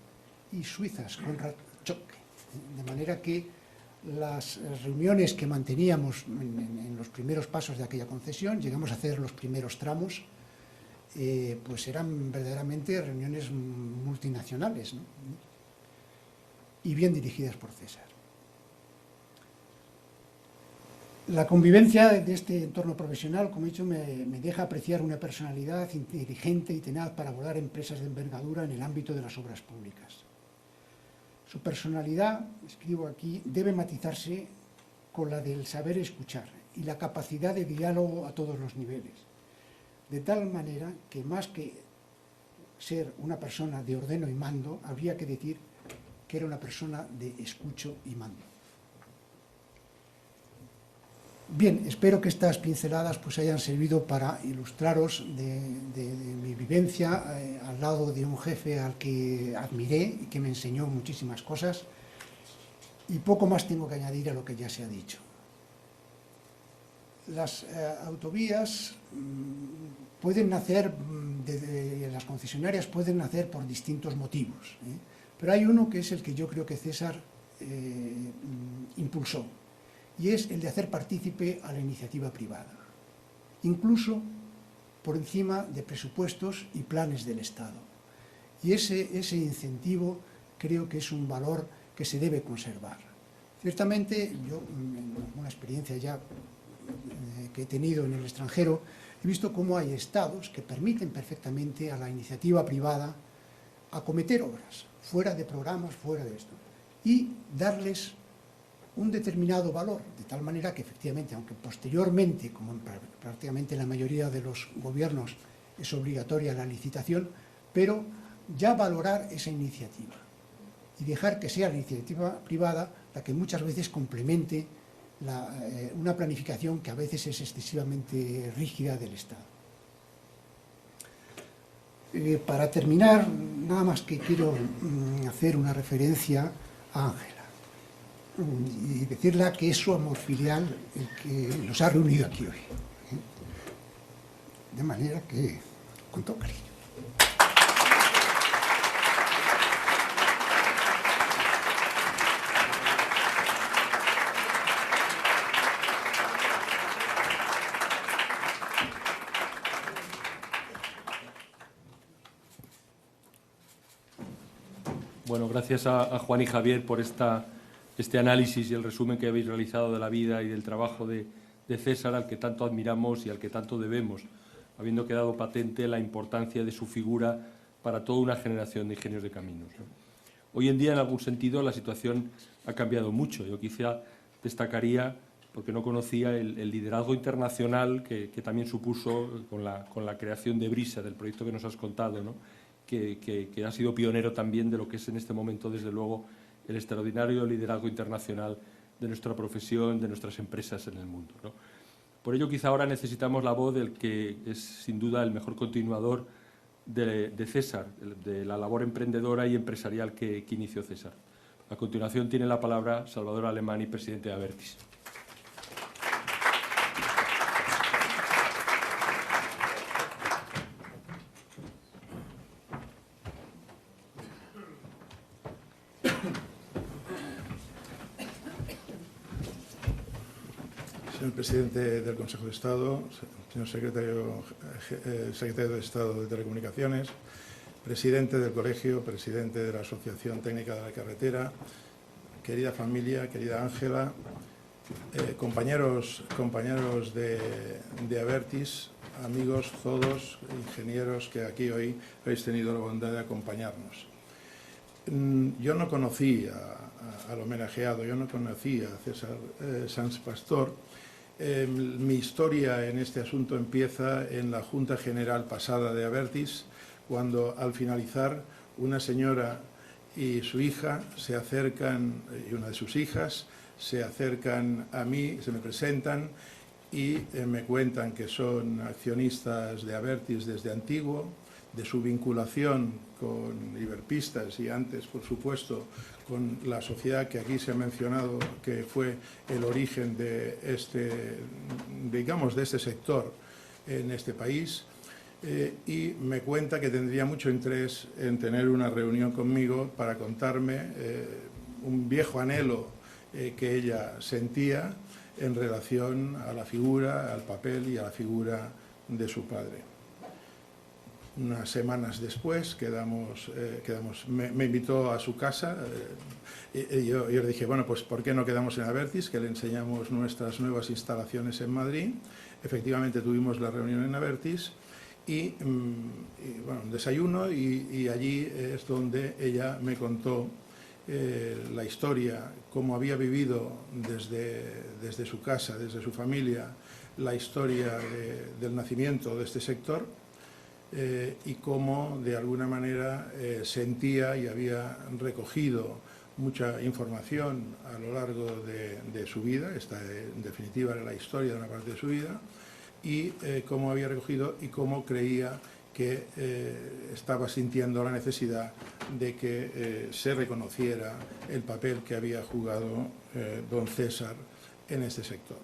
y suizas, Conrad Zschopke. De manera que las reuniones que manteníamos en los primeros pasos de aquella concesión, llegamos a hacer los primeros tramos, pues eran verdaderamente reuniones multinacionales, ¿no? Y bien dirigidas por César. La convivencia de este entorno profesional, como he dicho, me deja apreciar una personalidad inteligente y tenaz para abordar empresas de envergadura en el ámbito de las obras públicas. Su personalidad, escribo aquí, debe matizarse con la del saber escuchar y la capacidad de diálogo a todos los niveles, de tal manera que más que ser una persona de ordeno y mando, habría que decir que era una persona de escucho y mando. Bien, espero que estas pinceladas pues hayan servido para ilustraros de mi vivencia al lado de un jefe al que admiré y que me enseñó muchísimas cosas, y poco más tengo que añadir a lo que ya se ha dicho. Las autovías pueden nacer, las concesionarias pueden nacer por distintos motivos, pero hay uno que es el que yo creo que César impulsó, y es el de hacer partícipe a la iniciativa privada, incluso por encima de presupuestos y planes del Estado. Y ese incentivo creo que es un valor que se debe conservar. Ciertamente, yo, en una experiencia ya que he tenido en el extranjero, he visto cómo hay estados que permiten perfectamente a la iniciativa privada acometer obras, fuera de programas, fuera de esto, y darles un determinado valor, de tal manera que efectivamente, aunque posteriormente, como en prácticamente la mayoría de los gobiernos, es obligatoria la licitación, pero ya valorar esa iniciativa y dejar que sea la iniciativa privada la que muchas veces complemente una planificación que a veces es excesivamente rígida del Estado. Para terminar, nada más que quiero hacer una referencia a Ángela y decirle que es su amor filial el que nos ha reunido aquí hoy. De manera que, con todo cariño. Bueno, gracias a Juan y Javier por este análisis y el resumen que habéis realizado de la vida y del trabajo de César, al que tanto admiramos y al que tanto debemos, habiendo quedado patente la importancia de su figura para toda una generación de ingenieros de caminos, ¿no? Hoy en día, en algún sentido, la situación ha cambiado mucho. Yo quizá destacaría, porque no conocía, el liderazgo internacional que también supuso con la creación de Brisa, del proyecto que nos has contado, ¿no? que ha sido pionero también de lo que es en este momento, desde luego, el extraordinario liderazgo internacional de nuestra profesión, de nuestras empresas en el mundo, ¿no? Por ello, quizá ahora necesitamos la voz del que es, sin duda, el mejor continuador de César, de la labor emprendedora y empresarial que inició César. A continuación tiene la palabra Salvador Alemany, presidente de Abertis. Señor presidente del Consejo de Estado, señor secretario de Estado de Telecomunicaciones, presidente del Colegio, presidente de la Asociación Técnica de la Carretera, querida familia, querida Ángela, compañeros de Abertis, amigos todos, ingenieros que aquí hoy habéis tenido la bondad de acompañarnos. Yo no conocí al homenajeado, yo no conocí a César Sanz Pastor. Mi historia en este asunto empieza en la Junta General pasada de Abertis, cuando al finalizar una señora y su hija se acercan, y una de sus hijas se acercan a mí, se me presentan y me cuentan que son accionistas de Abertis desde antiguo, de su vinculación con iberpistas y antes, por supuesto, con la sociedad que aquí se ha mencionado, que fue el origen de este sector en este país. Y me cuenta que tendría mucho interés en tener una reunión conmigo para contarme un viejo anhelo que ella sentía en relación a la figura, al papel y a la figura de su padre. Unas semanas después me invitó a su casa y yo le dije, bueno, pues ¿por qué no quedamos en Abertis? Que le enseñamos nuestras nuevas instalaciones en Madrid. Efectivamente tuvimos la reunión en Abertis y bueno, un desayuno y allí es donde ella me contó la historia, cómo había vivido desde su casa, desde su familia, la historia del nacimiento de este sector. Y cómo de alguna manera sentía y había recogido mucha información a lo largo de su vida, esta en definitiva era la historia de una parte de su vida, y cómo había recogido y cómo creía que estaba sintiendo la necesidad de que se reconociera el papel que había jugado don César en este sector.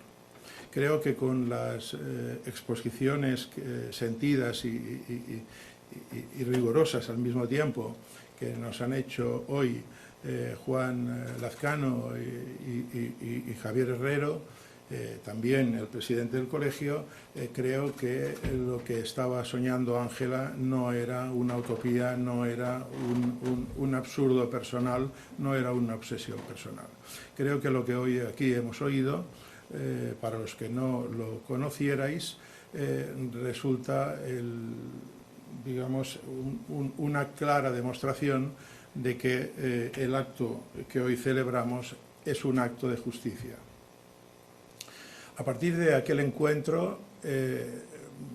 Creo que con las exposiciones sentidas y rigurosas al mismo tiempo que nos han hecho hoy Juan Lazcano y Javier Herrero, también el presidente del colegio, creo que lo que estaba soñando Ángela no era una utopía, no era un absurdo personal, no era una obsesión personal. Creo que lo que hoy aquí hemos oído, para los que no lo conocierais, resulta una clara demostración de que el acto que hoy celebramos es un acto de justicia. A partir de aquel encuentro,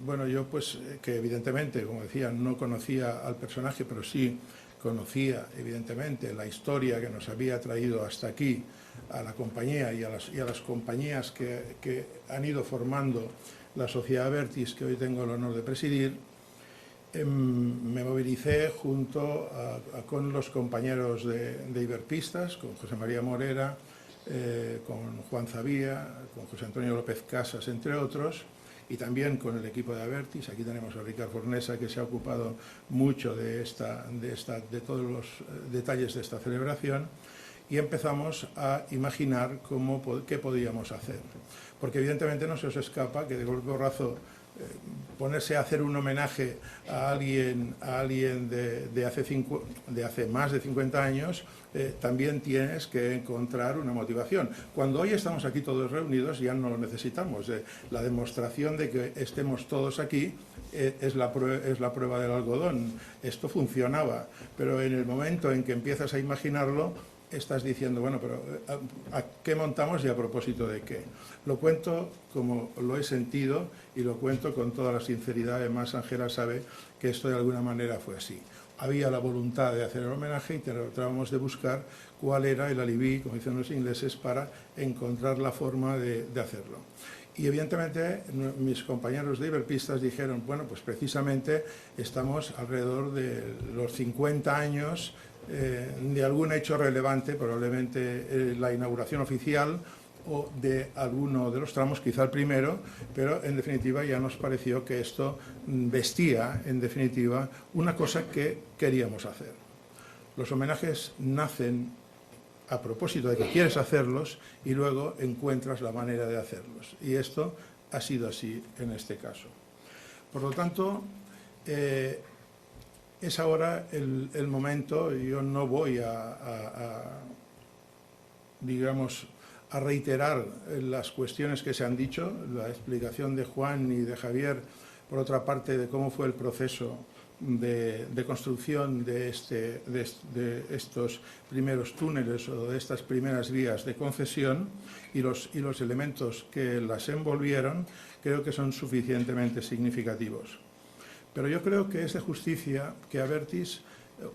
bueno, yo pues que evidentemente, como decía, no conocía al personaje, pero sí conocía evidentemente la historia que nos había traído hasta aquí, a la compañía y a las compañías que han ido formando la Sociedad Abertis, que hoy tengo el honor de presidir. Me movilicé junto con los compañeros de iberpistas, con José María Morera, con Juan Zavía, con José Antonio López Casas, entre otros, y también con el equipo de Abertis. Aquí tenemos a Ricard Fornesa, que se ha ocupado mucho de todos los detalles de esta celebración, y empezamos a imaginar qué podíamos hacer. Porque evidentemente no se os escapa que de golpe porrazo ponerse a hacer un homenaje a alguien de hace más de 50 años, también tienes que encontrar una motivación. Cuando hoy estamos aquí todos reunidos ya no lo necesitamos. La demostración de que estemos todos aquí es la prueba del algodón. Esto funcionaba, pero en el momento en que empiezas a imaginarlo, estás diciendo, bueno, pero ¿a qué montamos y a propósito de qué? Lo cuento como lo he sentido y lo cuento con toda la sinceridad. Además, Ángela sabe que esto de alguna manera fue así. Había la voluntad de hacer el homenaje y tratábamos de buscar cuál era el alibí, como dicen los ingleses, para encontrar la forma de hacerlo. Y evidentemente mis compañeros de Iberpistas dijeron, bueno, pues precisamente estamos alrededor de los 50 años de algún hecho relevante, probablemente la inauguración oficial o de alguno de los tramos, quizá el primero, pero en definitiva ya nos pareció que esto vestía, en definitiva, una cosa que queríamos hacer. Los homenajes nacen a propósito de que quieres hacerlos y luego encuentras la manera de hacerlos. Y esto ha sido así en este caso. Por lo tanto, es ahora el momento. Yo no voy digamos, a reiterar las cuestiones que se han dicho, la explicación de Juan y de Javier, por otra parte, de cómo fue el proceso de construcción de estos primeros túneles o de estas primeras vías de concesión y los elementos que las envolvieron, creo que son suficientemente significativos. Pero yo creo que es de justicia que Abertis,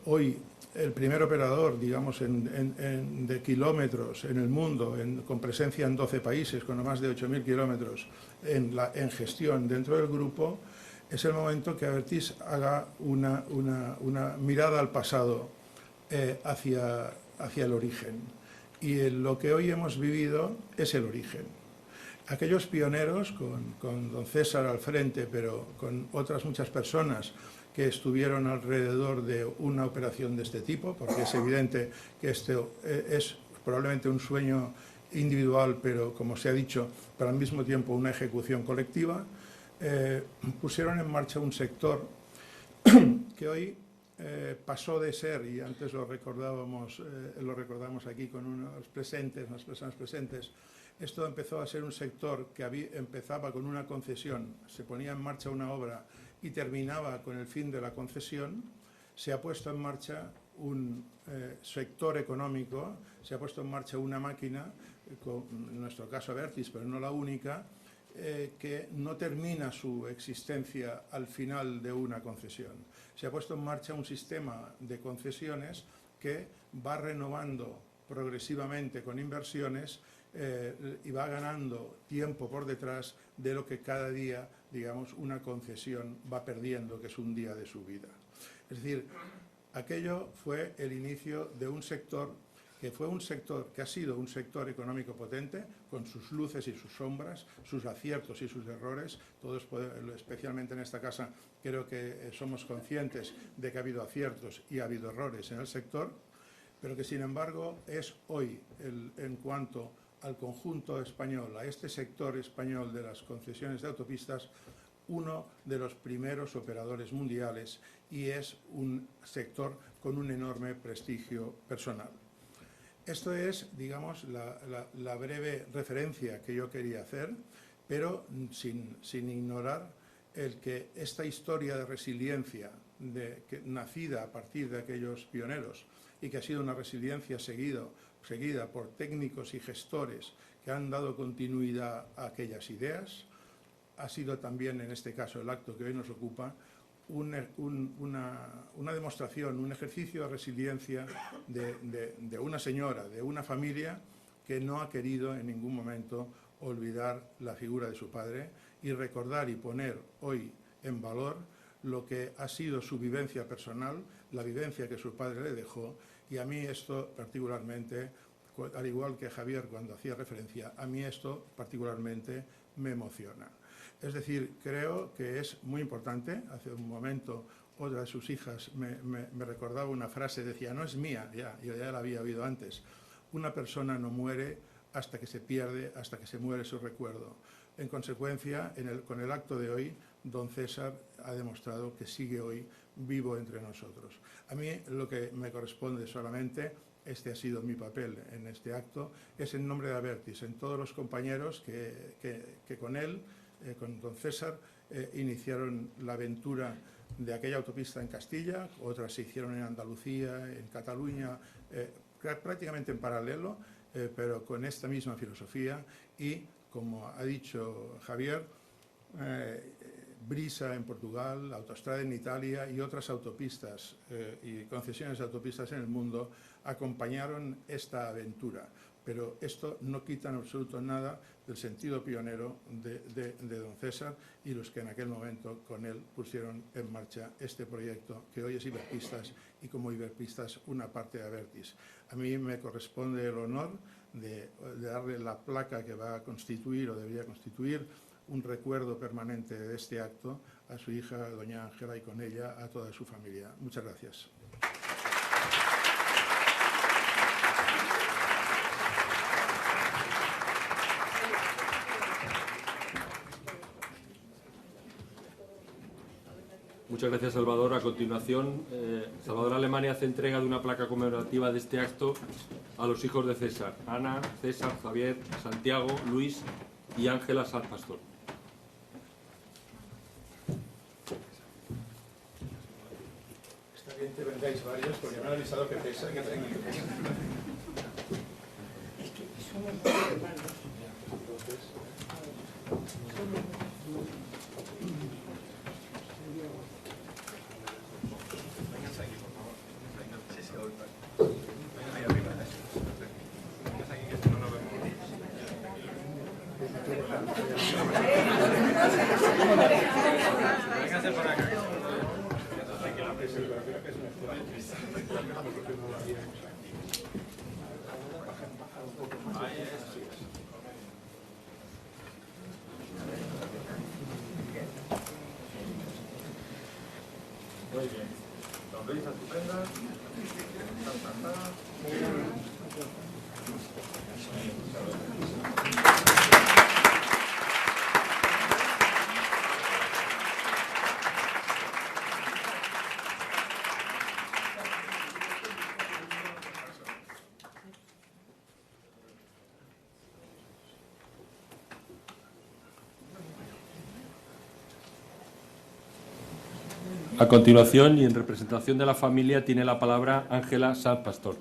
hoy el primer operador, digamos, de kilómetros en el mundo, con presencia en 12 países, con más de 8.000 kilómetros en gestión dentro del grupo, es el momento que Abertis haga una mirada al pasado, hacia el origen. Y lo que hoy hemos vivido es el origen. Aquellos pioneros, con don César al frente, pero con otras muchas personas que estuvieron alrededor de una operación de este tipo, porque es evidente que esto es probablemente un sueño individual, pero como se ha dicho, pero al mismo tiempo una ejecución colectiva, pusieron en marcha un sector que hoy pasó de ser, y antes lo recordamos aquí con unas personas presentes, esto empezó a ser un sector que empezaba con una concesión, se ponía en marcha una obra y terminaba con el fin de la concesión. Se ha puesto en marcha un sector económico, se ha puesto en marcha una máquina, en nuestro caso Abertis, pero no la única, que no termina su existencia al final de una concesión. Se ha puesto en marcha un sistema de concesiones que va renovando progresivamente con inversiones y va ganando tiempo por detrás de lo que cada día, digamos, una concesión va perdiendo, que es un día de su vida. Es decir, aquello fue el inicio de un sector que ha sido un sector económico potente, con sus luces y sus sombras, sus aciertos y sus errores. Todos, especialmente en esta casa, creo que somos conscientes de que ha habido aciertos y ha habido errores en el sector, pero que sin embargo es hoy, en cuanto al conjunto español, a este sector español de las concesiones de autopistas, uno de los primeros operadores mundiales y es un sector con un enorme prestigio personal. Esto es, digamos, la breve referencia que yo quería hacer, pero sin ignorar el que esta historia de resiliencia nacida a partir de aquellos pioneros y que ha sido una resiliencia seguida por técnicos y gestores que han dado continuidad a aquellas ideas, ha sido también, en este caso, el acto que hoy nos ocupa, una demostración, un ejercicio de resiliencia de una señora, de una familia que no ha querido en ningún momento olvidar la figura de su padre y recordar y poner hoy en valor lo que ha sido su vivencia personal, la vivencia que su padre le dejó. Y a mí esto particularmente, al igual que Javier cuando hacía referencia, a mí esto particularmente me emociona. Es decir, creo que es muy importante. Hace un momento otra de sus hijas me recordaba una frase, decía, no es mía, yo ya la había oído antes, una persona no muere hasta que se pierde, hasta que se muere su recuerdo. En consecuencia, con el acto de hoy, don César ha demostrado que sigue hoy vivo entre nosotros. A mí lo que me corresponde solamente, este ha sido mi papel en este acto, es en nombre de Abertis, en todos los compañeros que con él, con don César, iniciaron la aventura de aquella autopista en Castilla, otras se hicieron en Andalucía, en Cataluña, prácticamente en paralelo, pero con esta misma filosofía y, como ha dicho Javier, Brisa en Portugal, Autostrada en Italia y otras autopistas y concesiones de autopistas en el mundo acompañaron esta aventura, Pero esto no quita en absoluto nada del sentido pionero de don César y los que en aquel momento con él pusieron en marcha este proyecto que hoy es Iberpistas y como Iberpistas una parte de Abertis. A mí me corresponde el honor de darle la placa que va a constituir o debería constituir un recuerdo permanente de este acto a su hija, doña Ángela, y con ella a toda su familia. Muchas gracias. Muchas gracias, Salvador. A continuación, Salvador Alemania hace entrega de una placa conmemorativa de este acto a los hijos de César: Ana, César, Javier, Santiago, Luis y Ángela Sanz Pastor. Está bien que vengáis varios, porque me han avisado que pesa, que tengo que pesar. Muy bien. Sonrisa estupenda. A continuación, y en representación de la familia, tiene la palabra Ángela Sanz Pastor.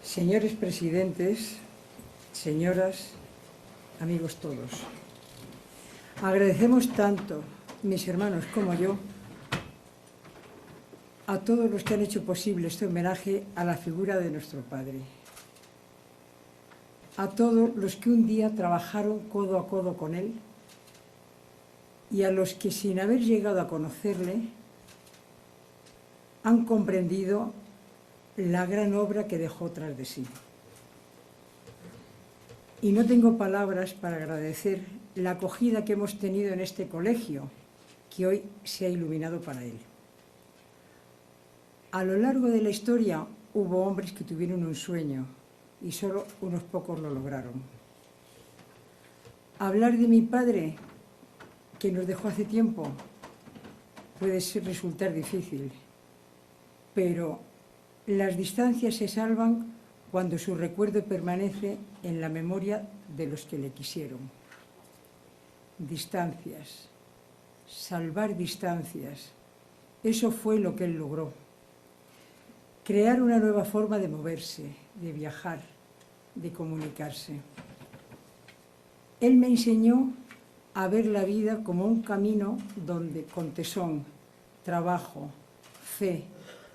Señores presidentes, señoras, amigos todos, agradecemos tanto, mis hermanos como yo, a todos los que han hecho posible este homenaje a la figura de nuestro padre, a todos los que un día trabajaron codo a codo con él y a los que, sin haber llegado a conocerle, han comprendido la gran obra que dejó tras de sí. Y no tengo palabras para agradecer la acogida que hemos tenido en este colegio, que hoy se ha iluminado para él. A lo largo de la historia hubo hombres que tuvieron un sueño y solo unos pocos lo lograron. Hablar de mi padre, que nos dejó hace tiempo, puede resultar difícil, pero las distancias se salvan cuando su recuerdo permanece en la memoria de los que le quisieron. Distancias, salvar distancias, eso fue lo que él logró. Crear una nueva forma de moverse, de viajar, de comunicarse. Él me enseñó a ver la vida como un camino donde, con tesón, trabajo, fe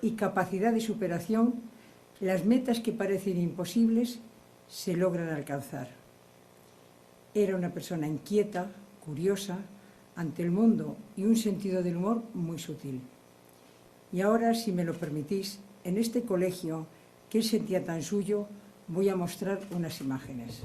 y capacidad de superación, las metas que parecen imposibles se logran alcanzar. Era una persona inquieta, curiosa, ante el mundo y un sentido del humor muy sutil. Y ahora, si me lo permitís, en este colegio que él sentía tan suyo, voy a mostrar unas imágenes.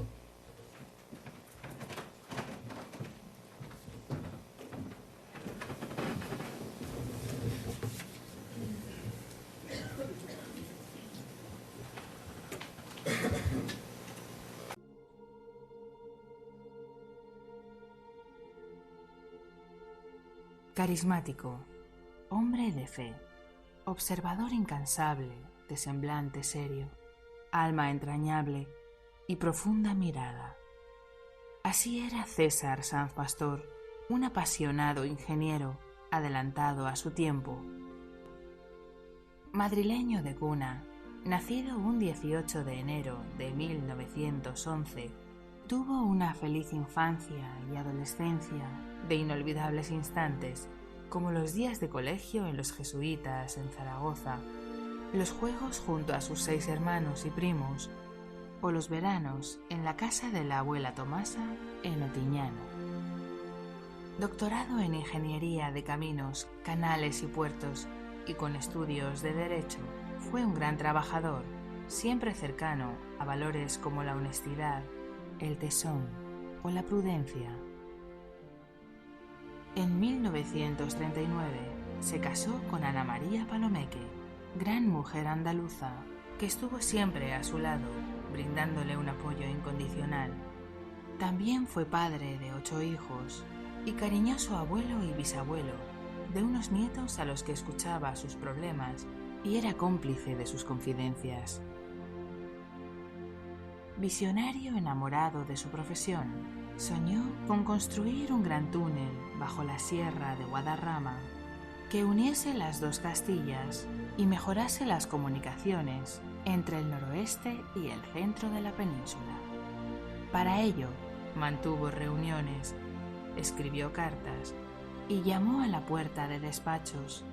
Carismático, hombre de fe, observador incansable, de semblante serio, alma entrañable y profunda mirada. Así era César Sanz Pastor, un apasionado ingeniero, adelantado a su tiempo. Madrileño de cuna, nacido un 18 de enero de 1911, tuvo una feliz infancia y adolescencia de inolvidables instantes, como los días de colegio en los jesuitas en Zaragoza, los juegos junto a sus 6 hermanos y primos, o los veranos en la casa de la abuela Tomasa en Otiñano. Doctorado en Ingeniería de Caminos, Canales y Puertos y con estudios de Derecho, fue un gran trabajador, siempre cercano a valores como la honestidad, el tesón o la prudencia. En 1939 se casó con Ana María Palomeque, gran mujer andaluza que estuvo siempre a su lado, brindándole un apoyo incondicional. También fue padre de 8 hijos y cariñoso abuelo y bisabuelo, de unos nietos a los que escuchaba sus problemas y era cómplice de sus confidencias. Visionario enamorado de su profesión, soñó con construir un gran túnel bajo la sierra de Guadarrama que uniese las 2 Castillas y mejorase las comunicaciones entre el noroeste y el centro de la península. Para ello, mantuvo reuniones, escribió cartas y llamó a la puerta de despachos,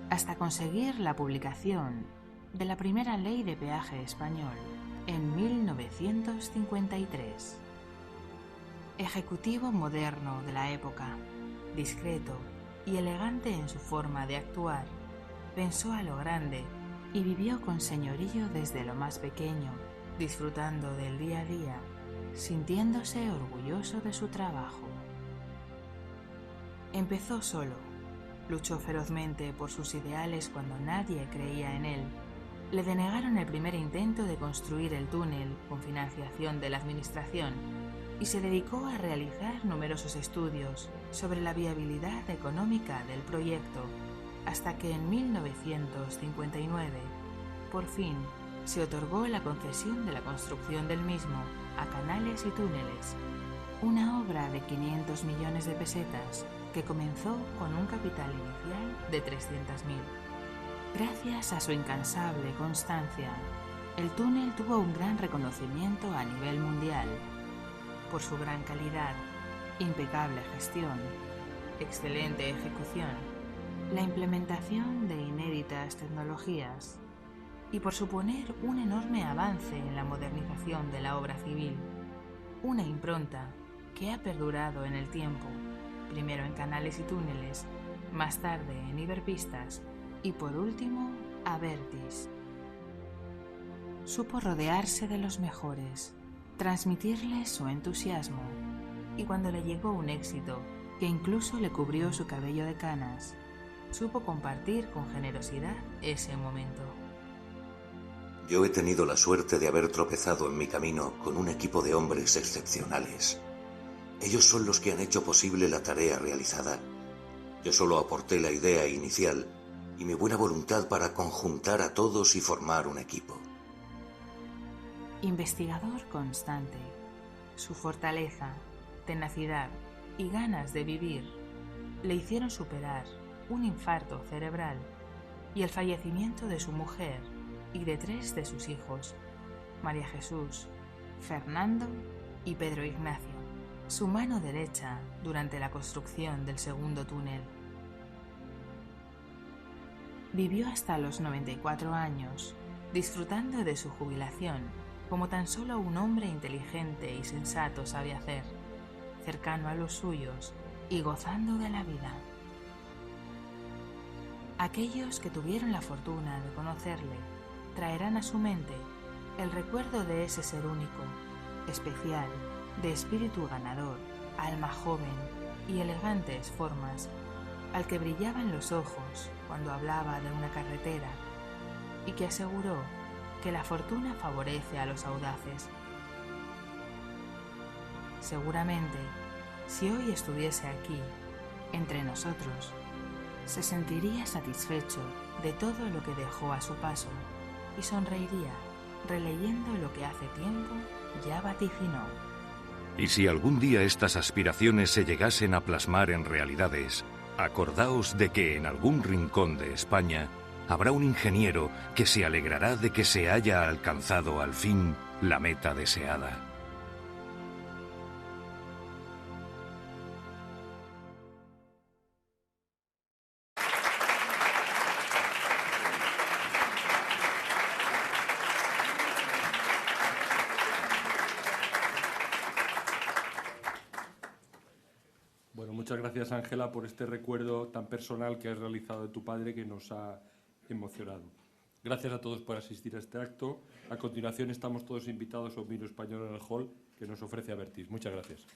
hasta conseguir la publicación de la primera ley de peaje español en 1953. Ejecutivo moderno de la época, discreto y elegante en su forma de actuar, pensó a lo grande y vivió con señorío desde lo más pequeño, disfrutando del día a día, sintiéndose orgulloso de su trabajo. Empezó solo, luchó ferozmente por sus ideales cuando nadie creía en él. Le denegaron el primer intento de construir el túnel con financiación de la administración y se dedicó a realizar numerosos estudios sobre la viabilidad económica del proyecto, hasta que en 1959, por fin, se otorgó la concesión de la construcción del mismo a Canales y Túneles, una obra de 500 millones de pesetas que comenzó con un capital inicial de 300.000. Gracias a su incansable constancia, el túnel tuvo un gran reconocimiento a nivel mundial por su gran calidad, impecable gestión, excelente ejecución, la implementación de inéditas tecnologías y por suponer un enorme avance en la modernización de la obra civil, una impronta que ha perdurado en el tiempo, primero en Canales y Túneles, más tarde en Iberpistas y por último Abertis. Supo rodearse de los mejores, transmitirles su entusiasmo y cuando le llegó un éxito que incluso le cubrió su cabello de canas, supo compartir con generosidad ese momento. Yo he tenido la suerte de haber tropezado en mi camino con un equipo de hombres excepcionales. Ellos son los que han hecho posible la tarea realizada. Yo solo aporté la idea inicial y mi buena voluntad para conjuntar a todos y formar un equipo. Investigador constante, su fortaleza, tenacidad y ganas de vivir le hicieron superar un infarto cerebral y el fallecimiento de su mujer y de 3 de sus hijos, María Jesús, Fernando y Pedro Ignacio, su mano derecha durante la construcción del segundo túnel. Vivió hasta los 94 años, disfrutando de su jubilación como tan solo un hombre inteligente y sensato sabe hacer, cercano a los suyos y gozando de la vida. Aquellos que tuvieron la fortuna de conocerle traerán a su mente el recuerdo de ese ser único, especial, de espíritu ganador, alma joven y elegantes formas, al que brillaban los ojos cuando hablaba de una carretera y que aseguró que la fortuna favorece a los audaces. Seguramente, si hoy estuviese aquí, entre nosotros, se sentiría satisfecho de todo lo que dejó a su paso y sonreiría releyendo lo que hace tiempo ya vaticinó. Y si algún día estas aspiraciones se llegasen a plasmar en realidades, acordaos de que en algún rincón de España habrá un ingeniero que se alegrará de que se haya alcanzado al fin la meta deseada. Bueno, muchas gracias, Ángela, por este recuerdo tan personal que has realizado de tu padre que nos ha emocionado. Gracias a todos por asistir a este acto. A continuación estamos todos invitados a un vino español en el hall que nos ofrece Abertis. Muchas gracias.